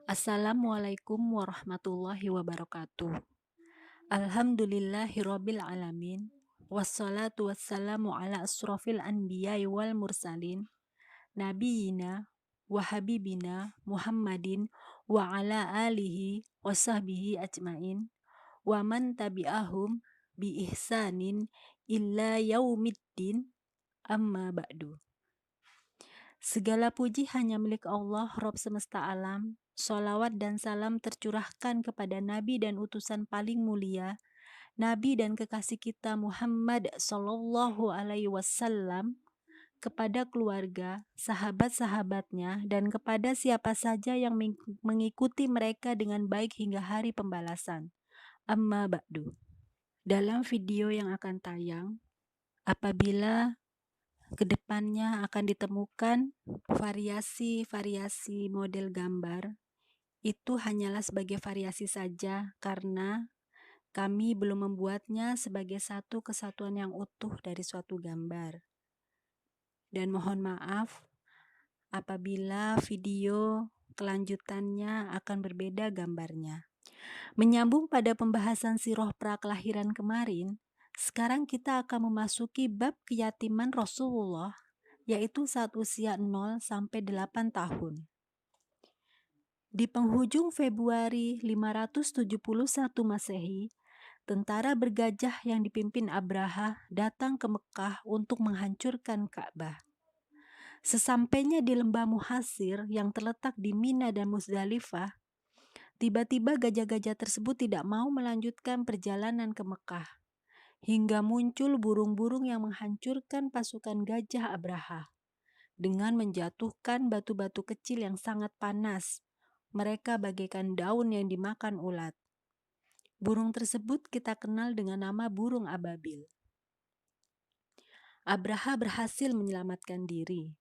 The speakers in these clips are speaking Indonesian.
Assalamualaikum warahmatullahi wabarakatuh. Alhamdulillahirabbil alamin. Wassalatu wassalamu ala asrofil anbiya'i wal mursalin. Nabiyina wa habibina Muhammadin wa ala alihi wa sahbihi ajmain. Wa man tabi'ahum bi ihsanin illa yaumiddin, amma ba'du. Segala puji hanya milik Allah, Rabb semesta alam. Sholawat dan salam tercurahkan kepada Nabi dan utusan paling mulia, Nabi dan kekasih kita Muhammad Sallallahu Alaihi Wasallam, kepada keluarga, sahabat-sahabatnya, dan kepada siapa saja yang mengikuti mereka dengan baik hingga hari pembalasan. Amma ba'du. Dalam video yang akan tayang, apabila kedepannya akan ditemukan variasi-variasi model gambar, itu hanyalah sebagai variasi saja karena kami belum membuatnya sebagai satu kesatuan yang utuh dari suatu gambar. Dan mohon maaf apabila video kelanjutannya akan berbeda gambarnya. Menyambung pada pembahasan sirah prakelahiran kemarin, sekarang kita akan memasuki bab keyatiman Rasulullah, yaitu saat usia 0 sampai 8 tahun. Di penghujung Februari 571 Masehi, tentara bergajah yang dipimpin Abraha datang ke Mekah untuk menghancurkan Ka'bah. Sesampainya di lembah Muhasir yang terletak di Mina dan Muzdalifah, tiba-tiba gajah-gajah tersebut tidak mau melanjutkan perjalanan ke Mekah, hingga muncul burung-burung yang menghancurkan pasukan gajah Abraha dengan menjatuhkan batu-batu kecil yang sangat panas. Mereka bagaikan daun yang dimakan ulat. Burung tersebut kita kenal dengan nama burung ababil. Abraha berhasil menyelamatkan diri.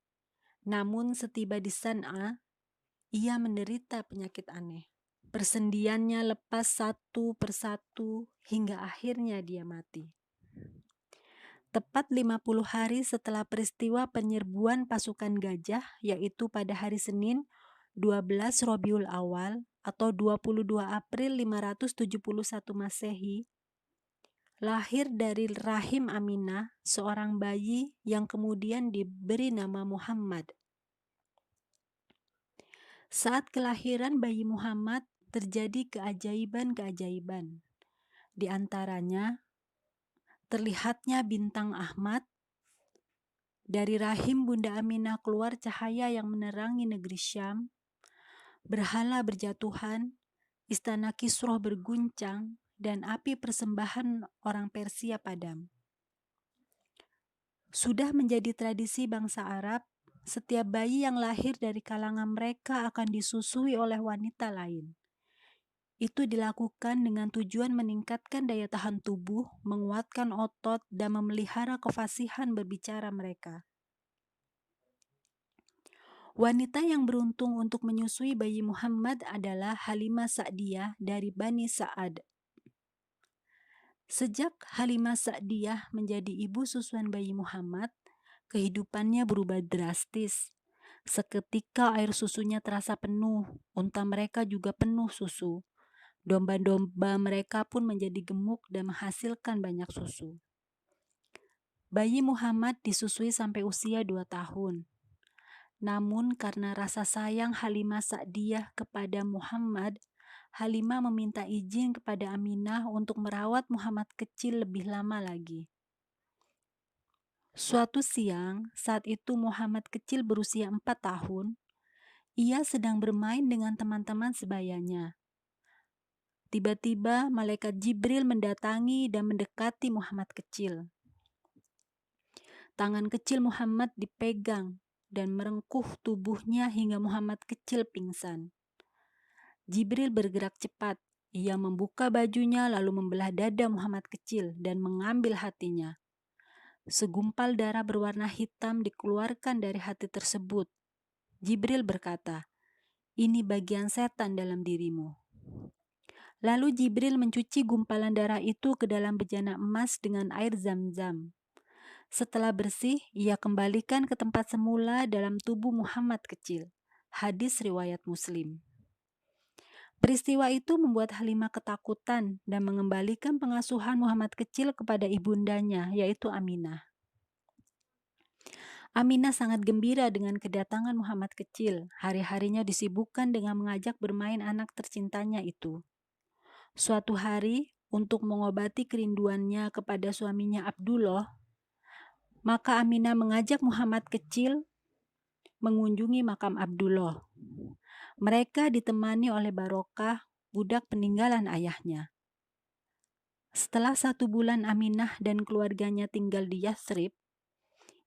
Namun setiba di San'a, ia menderita penyakit aneh. Persendiannya lepas satu persatu hingga akhirnya dia mati. Tepat 50 hari setelah peristiwa penyerbuan pasukan gajah, yaitu pada hari Senin 12 Rabiul Awal atau 22 April 571 Masehi, lahir dari rahim Aminah seorang bayi yang kemudian diberi nama Muhammad. Saat kelahiran bayi Muhammad terjadi keajaiban-keajaiban. Di antaranya terlihatnya bintang Ahmad. Dari rahim Bunda Aminah keluar cahaya yang menerangi negeri Syam. Berhala berjatuhan, istana Kisroh berguncang, dan api persembahan orang Persia padam. Sudah menjadi tradisi bangsa Arab, setiap bayi yang lahir dari kalangan mereka akan disusui oleh wanita lain. Itu dilakukan dengan tujuan meningkatkan daya tahan tubuh, menguatkan otot, dan memelihara kefasihan berbicara mereka. Wanita yang beruntung untuk menyusui bayi Muhammad adalah Halimah Sa'diyah dari Bani Sa'ad. Sejak Halimah Sa'diyah menjadi ibu susuan bayi Muhammad, kehidupannya berubah drastis. Seketika air susunya terasa penuh, unta mereka juga penuh susu. Domba-domba mereka pun menjadi gemuk dan menghasilkan banyak susu. Bayi Muhammad disusui sampai usia 2 tahun. Namun karena rasa sayang Halimah Sa'diyah kepada Muhammad, Halimah meminta izin kepada Aminah untuk merawat Muhammad kecil lebih lama lagi. Suatu siang, saat itu Muhammad kecil berusia 4 tahun, ia sedang bermain dengan teman-teman sebayanya. Tiba-tiba malaikat Jibril mendatangi dan mendekati Muhammad kecil. Tangan kecil Muhammad dipegang dan merengkuh tubuhnya hingga Muhammad kecil pingsan. Jibril bergerak cepat. Ia membuka bajunya lalu membelah dada Muhammad kecil dan mengambil hatinya. Segumpal darah berwarna hitam dikeluarkan dari hati tersebut. Jibril berkata, "Ini bagian setan dalam dirimu." Lalu Jibril mencuci gumpalan darah itu ke dalam bejana emas dengan air Zam-Zam. Setelah bersih, ia kembalikan ke tempat semula dalam tubuh Muhammad kecil. Hadis riwayat Muslim. Peristiwa itu membuat Halimah ketakutan dan mengembalikan pengasuhan Muhammad kecil kepada ibundanya, yaitu Aminah. Aminah sangat gembira dengan kedatangan Muhammad kecil. Hari-harinya disibukkan dengan mengajak bermain anak tercintanya itu. Suatu hari, untuk mengobati kerinduannya kepada suaminya Abdullah, maka Aminah mengajak Muhammad kecil mengunjungi makam Abdullah. Mereka ditemani oleh Barokah, budak peninggalan ayahnya. Setelah 1 bulan Aminah dan keluarganya tinggal di Yathrib,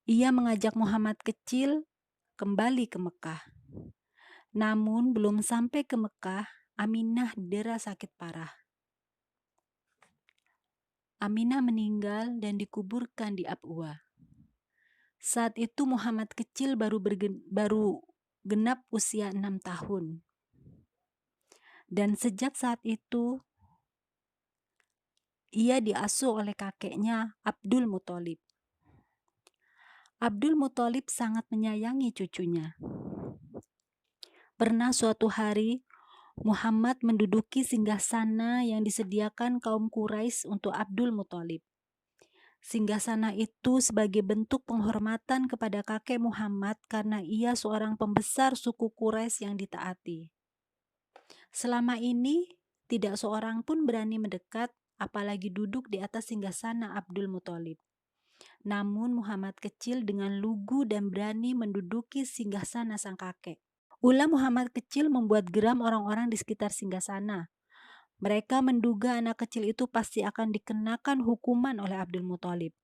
ia mengajak Muhammad kecil kembali ke Mekah. Namun belum sampai ke Mekah, Aminah didera sakit parah. Aminah meninggal dan dikuburkan di Abwa. Saat itu Muhammad kecil baru genap usia 6 tahun. Dan sejak saat itu, ia diasuh oleh kakeknya Abdul Muthalib. Abdul Muthalib sangat menyayangi cucunya. Pernah suatu hari, Muhammad menduduki singgasana yang disediakan kaum Quraisy untuk Abdul Muthalib. Singgasana itu sebagai bentuk penghormatan kepada kakek Muhammad karena ia seorang pembesar suku Quraisy yang ditaati. Selama ini, tidak seorang pun berani mendekat, apalagi duduk di atas singgasana Abdul Muthalib. Namun Muhammad kecil dengan lugu dan berani menduduki singgasana sang kakek. Ulah Muhammad kecil membuat geram orang-orang di sekitar singgasana. Mereka menduga anak kecil itu pasti akan dikenakan hukuman oleh Abdul Muthalib.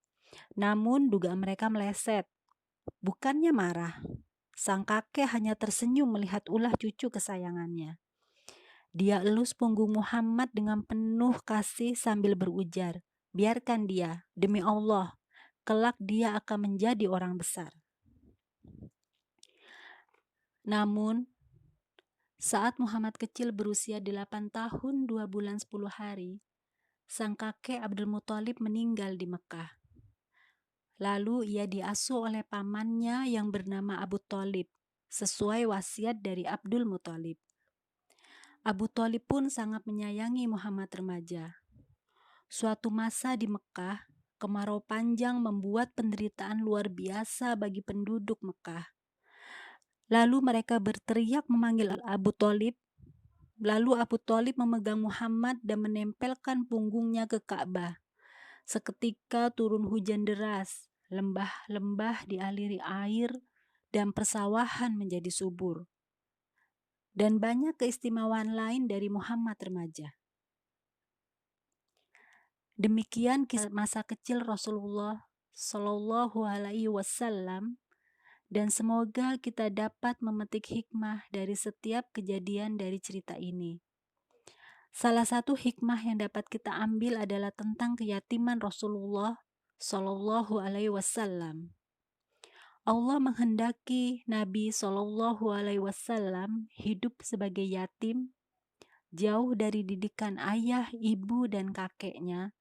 Namun dugaan mereka meleset. Bukannya marah, sang kakek hanya tersenyum melihat ulah cucu kesayangannya. Dia elus punggung Muhammad dengan penuh kasih sambil berujar, "Biarkan dia, demi Allah, kelak dia akan menjadi orang besar." Namun, saat Muhammad kecil berusia 8 tahun 2 bulan 10 hari, sang kakek Abdul Muthalib meninggal di Mekah. Lalu ia diasuh oleh pamannya yang bernama Abu Thalib, sesuai wasiat dari Abdul Muthalib. Abu Thalib pun sangat menyayangi Muhammad remaja. Suatu masa di Mekah, kemarau panjang membuat penderitaan luar biasa bagi penduduk Mekah. Lalu mereka berteriak memanggil Abu Thalib. Lalu Abu Thalib memegang Muhammad dan menempelkan punggungnya ke Ka'bah. Seketika turun hujan deras, lembah-lembah dialiri air, dan persawahan menjadi subur. Dan banyak keistimewaan lain dari Muhammad remaja. Demikian kisah masa kecil Rasulullah Shallallahu Alaihi Wasallam, dan semoga kita dapat memetik hikmah dari setiap kejadian dari cerita ini. Salah satu hikmah yang dapat kita ambil adalah tentang keyatiman Rasulullah Shallallahu Alaihi Wasallam. Allah menghendaki Nabi Shallallahu Alaihi Wasallam hidup sebagai yatim, jauh dari didikan ayah, ibu, dan kakeknya,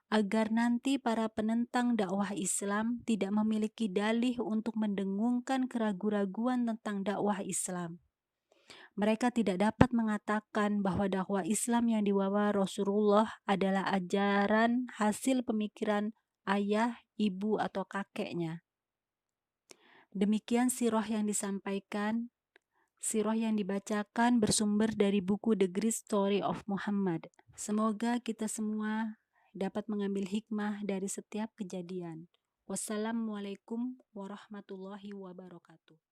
agar nanti para penentang dakwah Islam tidak memiliki dalih untuk mendengungkan keraguan-raguan tentang dakwah Islam. Mereka tidak dapat mengatakan bahwa dakwah Islam yang dibawa Rasulullah adalah ajaran hasil pemikiran ayah, ibu, atau kakeknya. Demikian sirah yang disampaikan. Sirah yang dibacakan bersumber dari buku The Great Story of Muhammad. Semoga kita semua dapat mengambil hikmah dari setiap kejadian. Wassalamualaikum warahmatullahi wabarakatuh.